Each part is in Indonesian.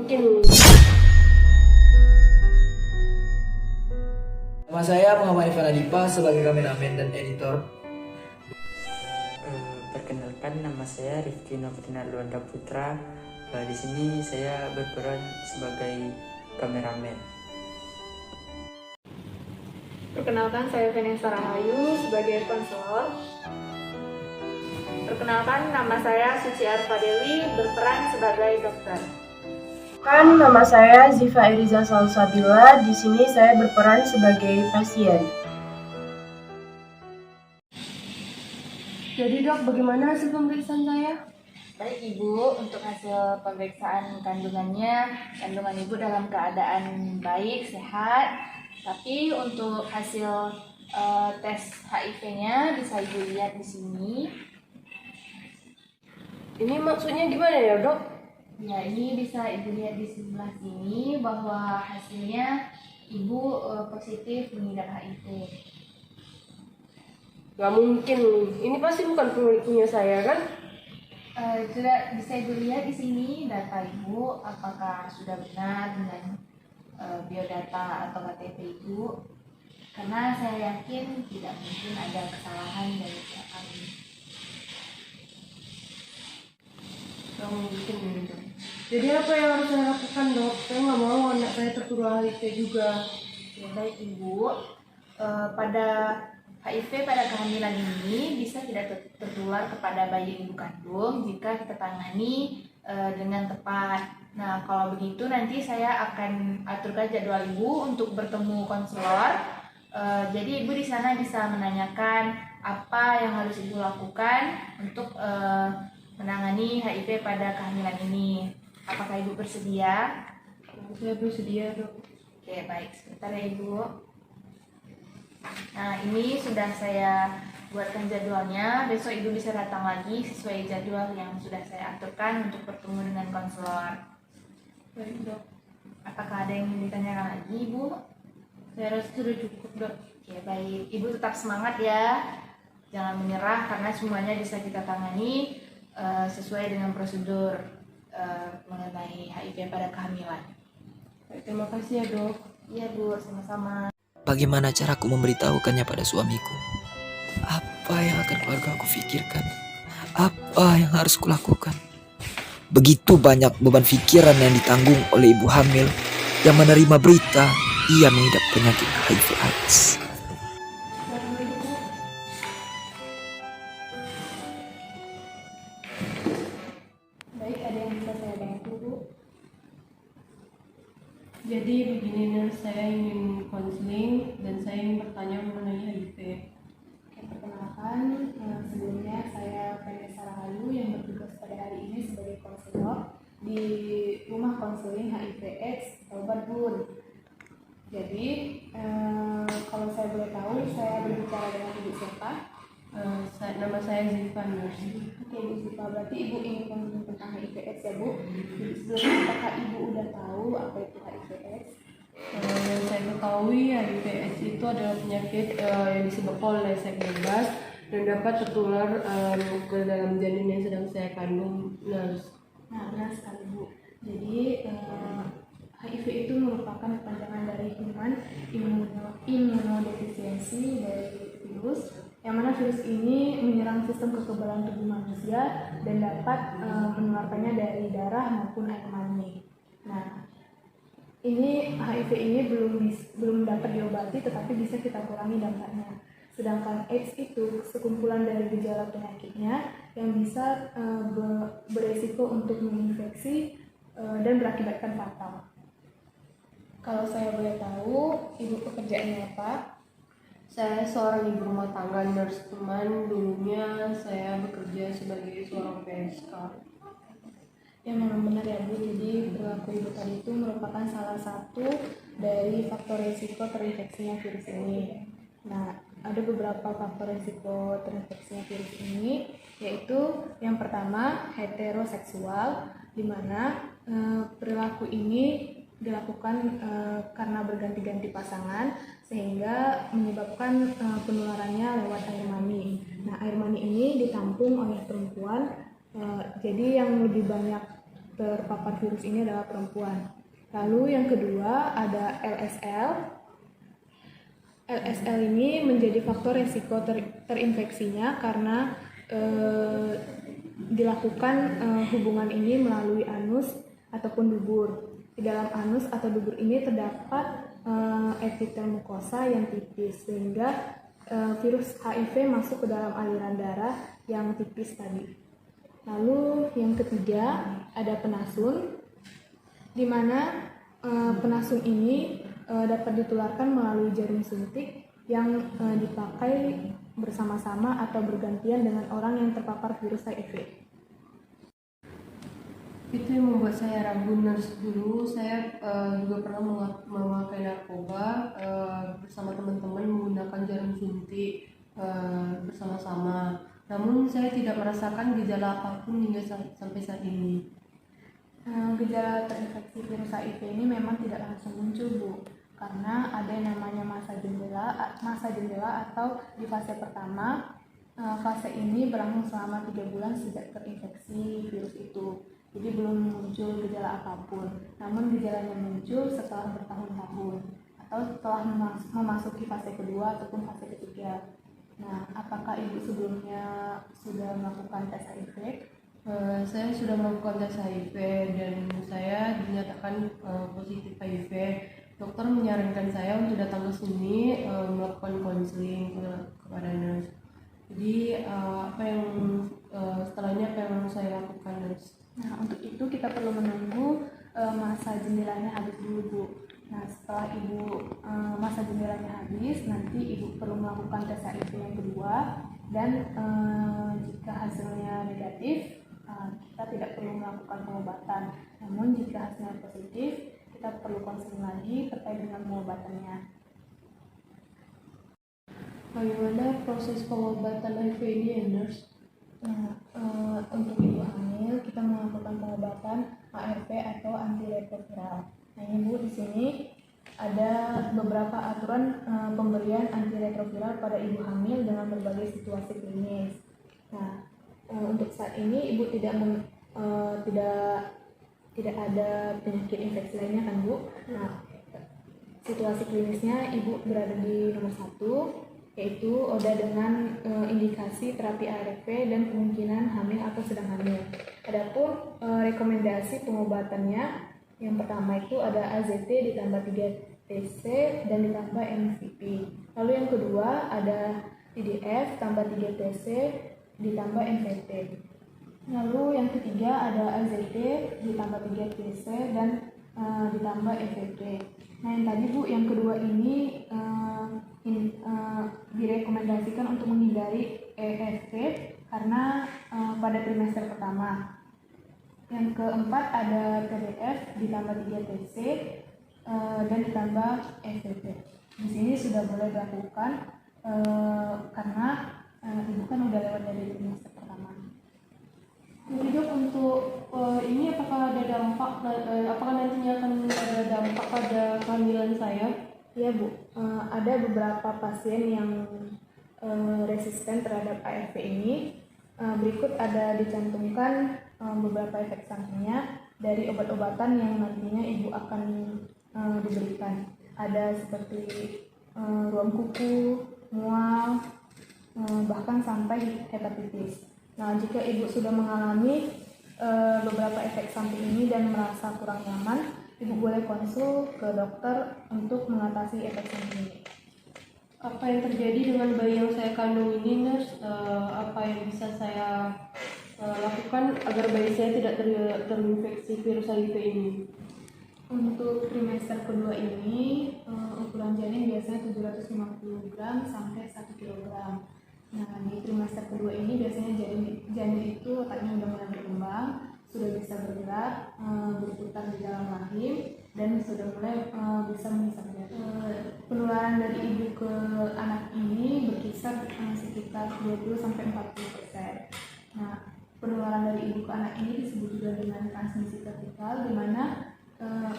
mungkin. Nama saya Muhammad Irfan Adipa sebagai kameramen dan editor. Perkenalkan, nama saya Rifki Novrinar Luanda Putra. Di sini saya berperan sebagai kameramen. Perkenalkan, saya Vanessa Rahayu sebagai konselor. Perkenalkan, nama saya Suci Arfa Dewi berperan sebagai dokter. Kan nama saya Ziva Iriza Salsabila. Di sini saya berperan sebagai pasien. Jadi dok, bagaimana hasil pemeriksaan saya? Baik Ibu, untuk hasil pemeriksaan kandungannya, kandungan Ibu dalam keadaan baik, sehat. Tapi untuk hasil tes HIV-nya bisa Ibu lihat di sini. Ini maksudnya gimana ya dok? Ya, ini bisa Ibu lihat di sebelah sini bahwa hasilnya Ibu positif mengidap HIV. Gak mungkin, ini pasti bukan punya saya kan? Juga bisa Ibu lihat di sini data Ibu apakah sudah benar dengan biodata atau KTP Ibu. Karena saya yakin tidak mungkin ada kesalahan dari pihak kami. Gak mungkin dok. Jadi apa yang harus saya lakukan dok? Saya nggak mau anak saya tertular HIV juga. Ya, baik Ibu, pada HIV pada kehamilan ini bisa tidak tertular kepada bayi yang Ibu kandung jika kita tangani dengan tepat. Nah, kalau begitu nanti saya akan aturkan jadwal Ibu untuk bertemu konselor. Jadi Ibu di sana bisa menanyakan apa yang harus Ibu lakukan untuk menangani HIV pada kehamilan ini. Apakah Ibu bersedia? Saya bersedia dok. Oke, baik. Sebentar ya Ibu. Nah, ini sudah saya buatkan jadwalnya. Besok Ibu bisa datang lagi sesuai jadwal yang sudah saya aturkan untuk bertemu dengan konselor. Baik dok. Apakah ada yang ingin ditanyakan lagi Ibu? Saya rasa sudah cukup dok. Oke, baik. Ibu tetap semangat ya. Jangan menyerah karena semuanya bisa kita tangani sesuai dengan prosedur mengenai HIV pada kehamilan. Baik, terima kasih ya dok. Iya Bu, sama-sama. Bagaimana caraku memberitahukannya pada suamiku? Apa yang akan keluarga aku pikirkan? Apa yang harus kulakukan? Begitu banyak beban pikiran yang ditanggung oleh ibu hamil yang menerima berita ia mengidap penyakit HIV/AIDS. Baik, ada yang bisa saya bantu Bu? Jadi begini nurse, saya ingin konseling dan saya ingin bertanya mengenai HIV. Oke, perkenalkan, sebelumnya saya Vanessa Rahayu yang bertugas pada hari ini sebagai konselor di Rumah Konseling HIV/AIDS Taubat Bun. Jadi, kalau saya boleh tahu, saya berbicara dengan Ibu siapa? Nama saya Ziva nurse. Oke, Ibu Ziva, berarti Ibu ingin konseling tentang HIV/AIDS ya Bu? Jadi sebelumnya, apakah Ibu udah tahu apa itu HIV/AIDS? Yang saya ketahui HIV/AIDS itu adalah penyakit yang disebabkan oleh seks bebas dan dapat tertular ke dalam janin yang sedang saya kandung nurse. Nah, benar sekali Bu. Jadi HIV itu merupakan kepanjangan dari Human Immunodefficiency dari virus, yang mana virus ini menyerang sistem kekebalan tubuh manusia dan dapat menularkannya dari darah maupun air mani. Nah, ini HIV ini belum dapat diobati, tetapi bisa kita kurangi dampaknya. Sedangkan AIDS itu sekumpulan dari gejala penyakitnya yang bisa beresiko untuk menginfeksi dan berakibatkan fatal. Kalau saya boleh tahu, Ibu pekerjaannya apa? Saya seorang ibu rumah tangga nurse, teman dulunya saya bekerja sebagai seorang PSK. Ya, memang benar ya Bu, jadi perilaku Ibu tadi itu merupakan salah satu dari faktor risiko terinfeksinya virus ini. Nah, ada beberapa faktor risiko terinfeksinya virus ini, yaitu yang pertama heteroseksual, di mana perilaku ini dilakukan karena berganti-ganti pasangan sehingga menyebabkan penularannya lewat air mani. Nah, air mani ini ditampung oleh perempuan, jadi yang lebih banyak terpapar virus ini adalah perempuan. Lalu yang kedua ada LSL. LSL ini menjadi faktor resiko terinfeksinya karena dilakukan hubungan ini melalui anus ataupun dubur. Di dalam anus atau dubur ini terdapat epitel mukosa yang tipis sehingga virus HIV masuk ke dalam aliran darah yang tipis tadi. Lalu yang ketiga ada penasun, di mana penasun ini dapat ditularkan melalui jarum suntik yang dipakai bersama-sama atau bergantian dengan orang yang terpapar virus HIV. Itu yang membuat saya ragu, nurse. Dulu saya juga pernah memakai narkoba bersama teman-teman menggunakan jarum suntik bersama-sama. Namun saya tidak merasakan gejala apapun hingga sampai saat ini. Gejala terinfeksi virus HIV ini memang tidak langsung muncul, Bu, karena ada yang namanya masa jendela atau di fase pertama. Fase ini berlangsung selama 3 bulan sejak terinfeksi virus itu. Jadi belum muncul gejala apapun, namun gejalanya muncul setelah bertahun-tahun atau setelah memasuki fase kedua ataupun fase ketiga. Nah, apakah Ibu sebelumnya sudah melakukan tes HIV? Saya sudah melakukan tes HIV dan saya dinyatakan positif HIV. Dokter menyarankan saya untuk datang ke sini melakukan konseling kepada nurse. Jadi setelahnya apa yang harus saya lakukan, nurse? Nah, untuk itu kita perlu menunggu masa jendelanya habis dulu, Bu. Nah, setelah masa jendelanya habis, nanti Ibu perlu melakukan tes HIV yang kedua, dan jika hasilnya negatif, kita tidak perlu melakukan pengobatan. Namun jika hasilnya positif, kita perlu konseling lagi terkait dengan pengobatannya. Bagaimana proses pengobatan HIV ini, nurse? Nah, untuk ibu hamil kita melakukan pengobatan ARV atau antiretroviral. Nah, Ibu di sini ada beberapa aturan pemberian antiretroviral pada ibu hamil dengan berbagai situasi klinis. Nah, untuk saat ini Ibu tidak ada penyakit infeksi lainnya kan, Bu? Nah, situasi klinisnya Ibu berada di nomor 1, yaitu ODA dengan indikasi terapi ARV dan kemungkinan hamil atau sedang hamil. Adapun rekomendasi pengobatannya, yang pertama itu ada AZT ditambah 3 TC dan ditambah MVP. Lalu yang kedua ada IDF tambah 3 TC ditambah NVT. Lalu yang ketiga ada AZT ditambah 3 TC dan ditambah NVT. Nah, yang tadi, Bu, yang kedua ini direkomendasikan untuk menghindari EFT karena pada trimester pertama. Yang keempat ada TDF ditambah 3 TC dan ditambah EVT. Di sini sudah boleh dilakukan karena Ibu kan udah lewat dari trimester pertama. Jadi Dok, untuk ini apakah ada dampak, apakah nantinya akan ada dampak pada kehamilan saya? Iya, Bu, ada beberapa pasien yang resisten terhadap ARV ini. Berikut ada dicantumkan beberapa efek sampingnya dari obat-obatan yang nantinya Ibu akan diberikan. Ada seperti ruam kuku, mual, bahkan sampai hepatitis. Nah, jika Ibu sudah mengalami beberapa efek samping ini dan merasa kurang nyaman, Ibu boleh konsul ke dokter untuk mengatasi efek samping ini. Apa yang terjadi dengan bayi yang saya kandung ini, nurse? Apa yang bisa saya lakukan agar bayi saya tidak terinfeksi virus HIV ini? Untuk trimester kedua ini, ukuran janin biasanya 750 gram sampai 1 kg. Nah, di trimester kedua ini biasanya janin itu otaknya sudah mulai berkembang, sudah bisa bergerak, berputar di dalam rahim, dan sudah mulai bisa menghisap darah. Penularan dari ibu ke anak ini berkisar sekitar 20-40%. Nah, penularan dari ibu ke anak ini disebut juga dengan transmisi vertikal, di mana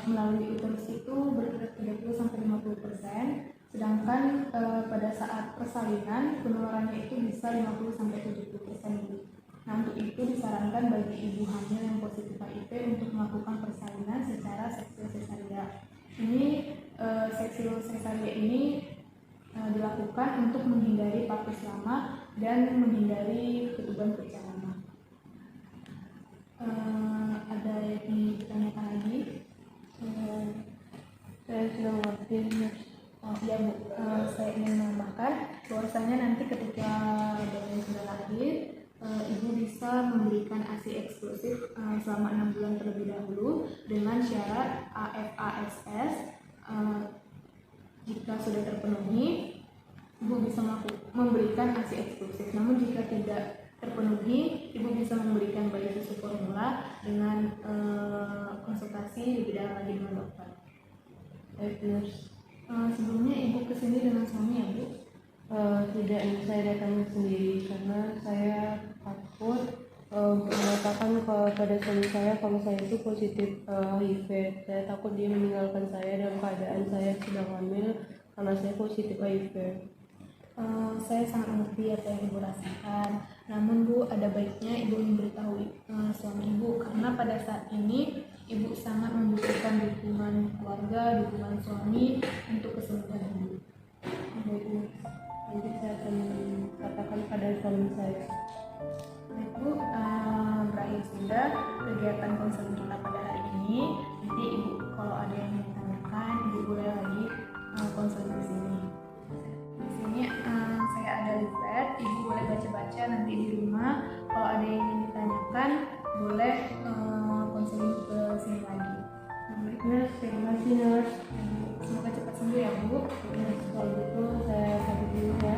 melalui uterus itu berkisar 30-50%. Sedangkan pada saat persalinan penularannya itu bisa 50-70%. Nah, untuk itu disarankan bagi ibu hamil yang positif HIV untuk melakukan persalinan secara seksil sesaria. Ini seksil sesaria ini dilakukan untuk menghindari partus lama dan menghindari ketuban pecah lama. Ada yang ditanyakan lagi? Saya sudah mengerti. Ya Bu, saya ingin menambahkan bahwasanya nanti ketika bayi sudah lahir, ibu bisa memberikan ASI eksklusif selama 6 bulan terlebih dahulu dengan syarat AFASS. Jika sudah terpenuhi, ibu bisa memberikan ASI eksklusif. Namun jika tidak terpenuhi, ibu bisa memberikan bayi susu formula dengan konsultasi lebih dalam lagi dengan dokter. Sebelumnya ibu kesini dengan suami ya Bu? Tidak, ini saya datang sendiri karena saya takut mengatakan kepada suami saya kalau saya itu positif HIV. Saya takut dia meninggalkan saya dalam keadaan saya sedang hamil karena saya positif HIV. Saya sangat mengerti apa yang ibu rasakan. Namun Bu, ada baiknya ibu memberitahu suami ibu, karena pada saat ini ibu sangat membutuhkan dukungan keluarga, dukungan suami untuk kesembuhan ibu. Nanti saya akan katakan pada suami saya. Baik Bu, berakhir sudah kegiatan konseling kita pada hari ini. Nanti ibu kalau ada yang ditanyakan, ibu boleh lagi konseling di sini. Di sini saya ada leaflet, ibu boleh baca-baca nanti di rumah. Kalau ada yang ingin ditanyakan, boleh konseling ke sini lagi. Baik Nurse, terima kasih Nurse. Semoga cepat sembuh ya Bu. Kalau gitu saya pamit dulu ya.